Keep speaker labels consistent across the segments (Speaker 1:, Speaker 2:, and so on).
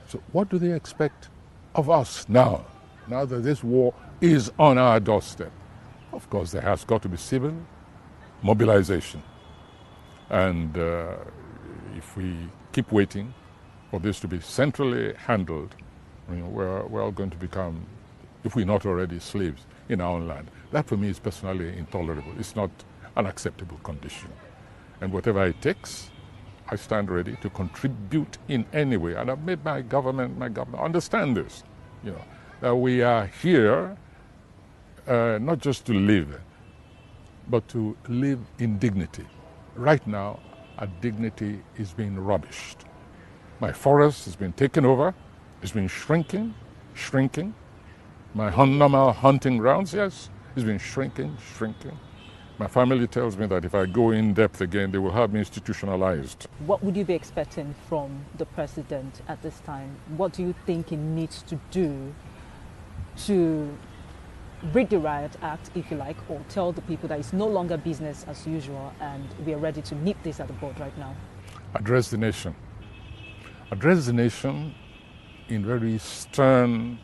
Speaker 1: So what do they expect of us now that this war is on our doorstep? Of course, there has got to be civil mobilization. And if we keep waiting for this to be centrally handled, we're all going to become, if we're not already, slaves in our own land. That for me is personally intolerable. It's not an acceptable condition. And whatever it takes, I stand ready to contribute in any way. And I've made my government understand this, that we are here not just to live, but to live in dignity. Right now, our dignity is being rubbished. My forest has been taken over. It's been shrinking. My normal hunting grounds, yes, it's been shrinking. My family tells me that if I go in depth again, they will have me institutionalized.
Speaker 2: What would you be expecting from the president at this time? What do you think he needs to do to break the riot act, if you like, or tell the people that it's no longer business as usual and we are ready to nip this at the bud right now?
Speaker 1: Address the nation. Address the nation in very stern,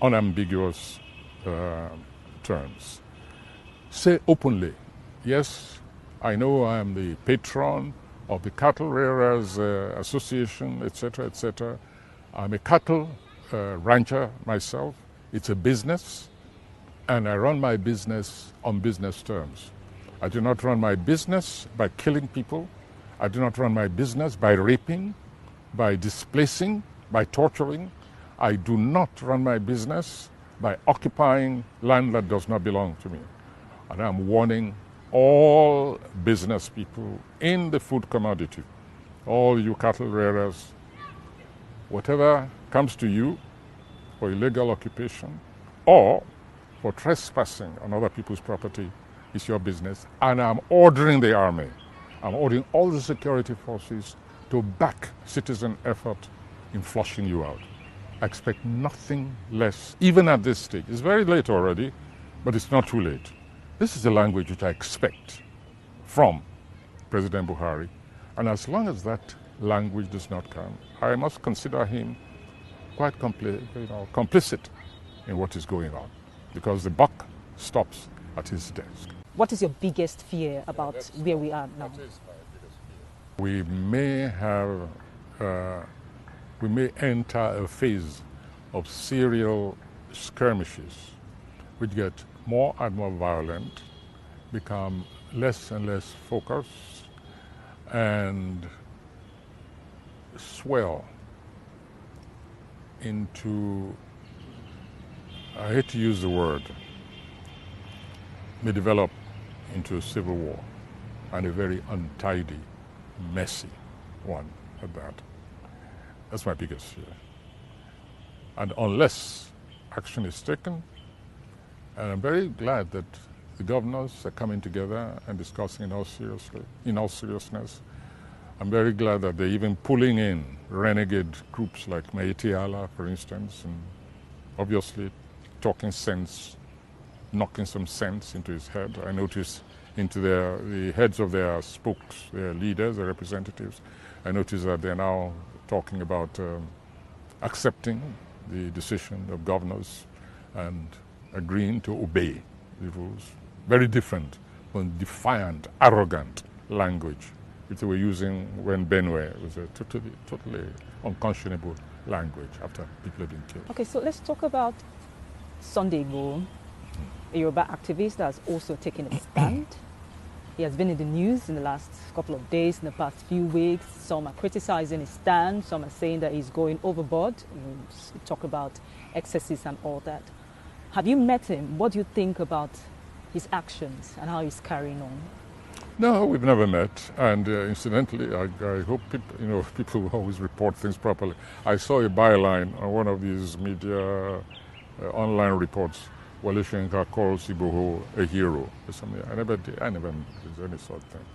Speaker 1: unambiguous terms. Say openly, yes, I know I am the patron of the Cattle Rearers Association, etc., etc. I'm a cattle rancher myself. It's a business, and I run my business on business terms. I do not run my business by killing people. I do not run my business by raping, by displacing, by torturing. I do not run my business by occupying land that does not belong to me. And I'm warning all business people in the food commodity, all you cattle rearers, whatever comes to you for illegal occupation or for trespassing on other people's property is your business. And I'm ordering the army, I'm ordering all the security forces to back citizen effort in flushing you out. I expect nothing less, even at this stage. It's very late already, but it's not too late. This is the language which I expect from President Buhari. And as long as that language does not come, I must consider him quite complicit in what is going on, because the buck stops at his desk.
Speaker 2: What is your biggest fear about where we are now?
Speaker 1: We may enter a phase of serial skirmishes which get more and more violent, become less and less focused, and swell into, I hate to use the word, may develop into a civil war, and a very untidy, messy one at that. That's my biggest fear. And unless action is taken, and I'm very glad that the governors are coming together and discussing in all seriousness. I'm very glad that they're even pulling in renegade groups like Maiti Allah, for instance, and obviously talking sense, knocking some sense into his head. I noticed into the heads of their spokes, their leaders, their representatives. I noticed that they're now talking about accepting the decision of governors and agreeing to obey the rules. Very different from defiant, arrogant language which they were using when Benue. It was a totally unconscionable language after people had been killed.
Speaker 2: Okay, so let's talk about Sunday Igboho, a Yoruba activist that has also taken a stand. He has been in the news in the last couple of days, in the past few weeks. Some are criticizing his stand, some are saying that he's going overboard. You talk about excesses and all that. Have you met him? What do you think about his actions and how he's carrying on?
Speaker 1: No, we've never met. And incidentally, I hope people will always report things properly. I saw a byline on one of these media online reports. Wale Soyinka calls Igboho a hero or something. I never did any sort of thing.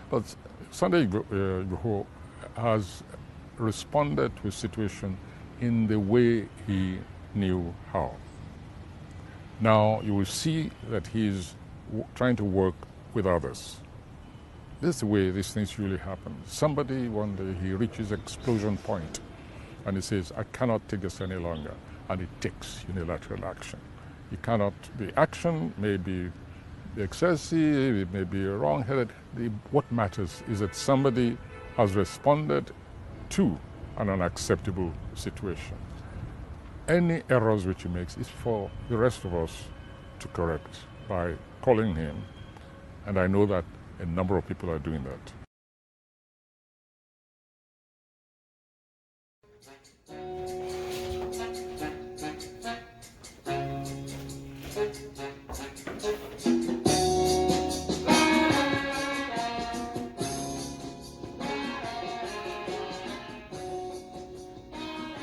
Speaker 1: But Sunday Igboho has responded to a situation in the way he knew how. Now you will see that he's trying to work with others. This is the way these things really happen. Somebody, one day, he reaches explosion point and he says, I cannot take this any longer, and it takes unilateral action. The action may be excessive, it may be wrong-headed. What matters is that somebody has responded to an unacceptable situation. Any errors which he makes is for the rest of us to correct by calling him, and I know that a number of people are doing that.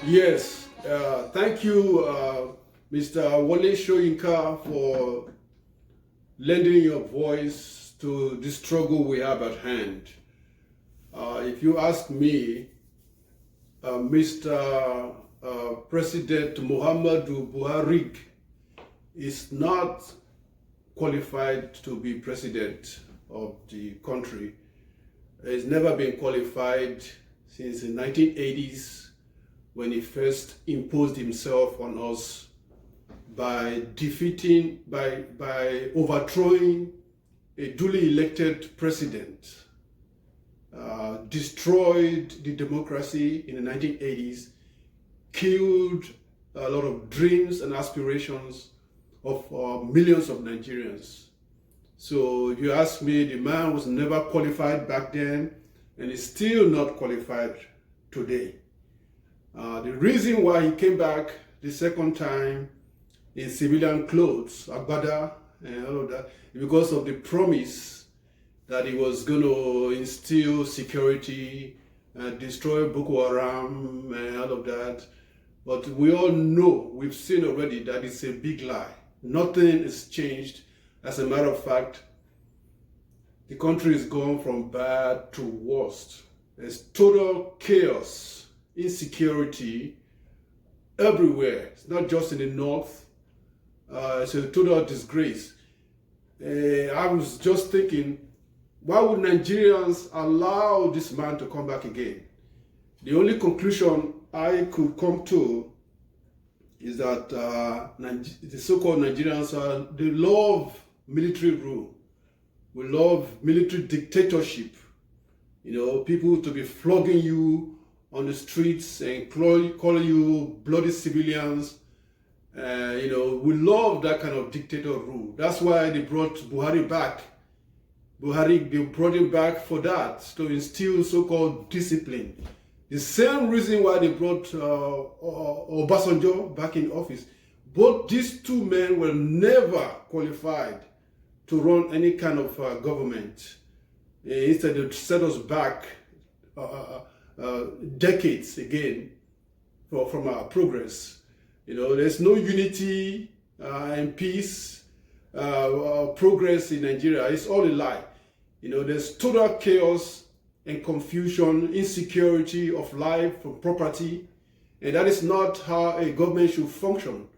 Speaker 3: Yes, thank you, Mr. Wole Soyinka, for lending your voice to the struggle we have at hand. If you ask me, Mr. President Muhammadu Buhari is not qualified to be president of the country. He's never been qualified since the 1980s, when he first imposed himself on us by overthrowing a duly elected president, destroyed the democracy in the 1980s, killed a lot of dreams and aspirations of millions of Nigerians. So if you ask me, the man was never qualified back then, and is still not qualified today. The reason why he came back the second time in civilian clothes, agbada and all of that, because of the promise that he was going to instill security, destroy Boko Haram and all of that. But we all know, we've seen already, that it's a big lie. Nothing has changed. As a matter of fact, the country has gone from bad to worst. There's total chaos, insecurity everywhere. It's not just in the north. It's a total disgrace. I was just thinking, why would Nigerians allow this man to come back again? The only conclusion I could come to is that the so-called Nigerians, they love military rule. We love military dictatorship. You know, people to be flogging you on the streets and calling you bloody civilians. You know, we love that kind of dictator rule. That's why they brought Buhari back. They brought him back for that, to instill so-called discipline. The same reason why they brought Obasanjo back in office. Both these two men were never qualified to run any kind of government. Instead, they set us back decades again from our progress. You know, there's no unity and peace, progress in Nigeria. It's all a lie. You know, there's total chaos and confusion, insecurity of life, from property, and that is not how a government should function.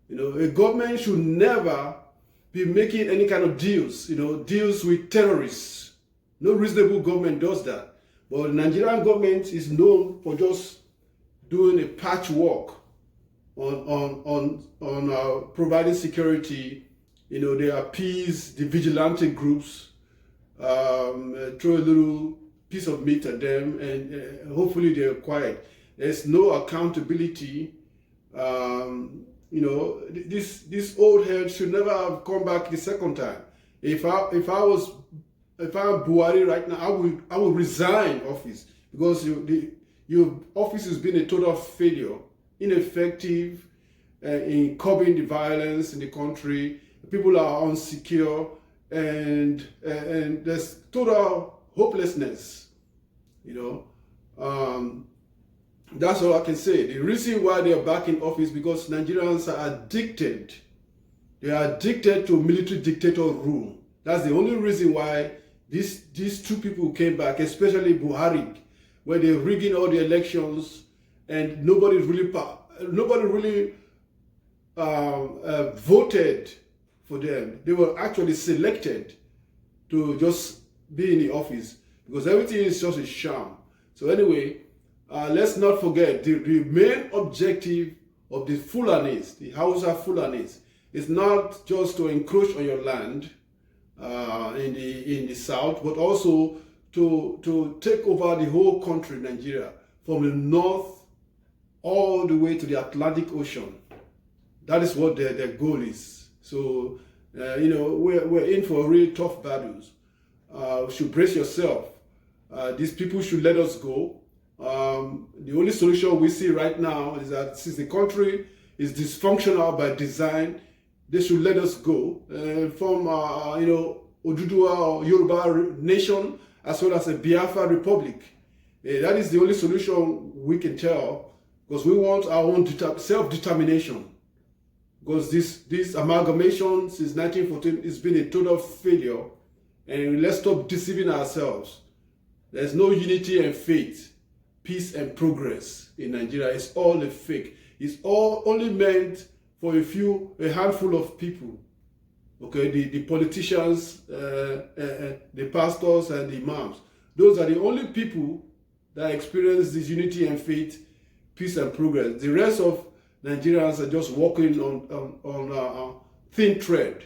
Speaker 3: You know, a government should never be making any kind of deals, you know, deals with terrorists. No reasonable government does that. But the Nigerian government is known for just doing a patchwork on providing security. You know, they appease the vigilante groups, throw a little piece of meat at them, and hopefully they're quiet. There's no accountability. You know, this old head should never have come back the second time. If I'm Buhari right now, I will resign office, because your office has been a total failure, ineffective in curbing the violence in the country. People are insecure, and there's total hopelessness. You know, that's all I can say. The reason why they are back in office, because Nigerians are addicted. They are addicted to military dictator rule. That's the only reason why these two people came back, especially Buhari, where they're rigging all the elections, and nobody really voted for them. They were actually selected to just be in the office, because everything is just a sham. So anyway, let's not forget the main objective of the Fulanis, the Hausa Fulanis, is not just to encroach on your land in the south, but also to take over the whole country, Nigeria, from the north all the way to the Atlantic Ocean. That is what their goal is. So, we're in for really tough battles. You should brace yourself. These people should let us go. The only solution we see right now is that since the country is dysfunctional by design, they should let us go from, Oduduwa or Yoruba nation, as well as a Biafra republic. That is the only solution we can tell, because we want our own self-determination. Because this amalgamation since 1914 has been a total failure, and let's stop deceiving ourselves. There's no unity and faith, peace and progress in Nigeria. It's all a fake. It's all only meant for a handful of people. Okay, the politicians, the pastors and the imams. Those are the only people that experience this unity and faith, peace and progress. The rest of Nigerians are just walking on thin thread.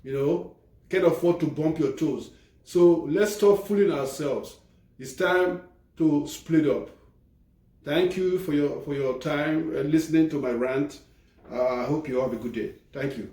Speaker 3: Can't afford to bump your toes. So let's stop fooling ourselves. It's time to split up. Thank you for your time listening to my rant. I hope you have a good day. Thank you.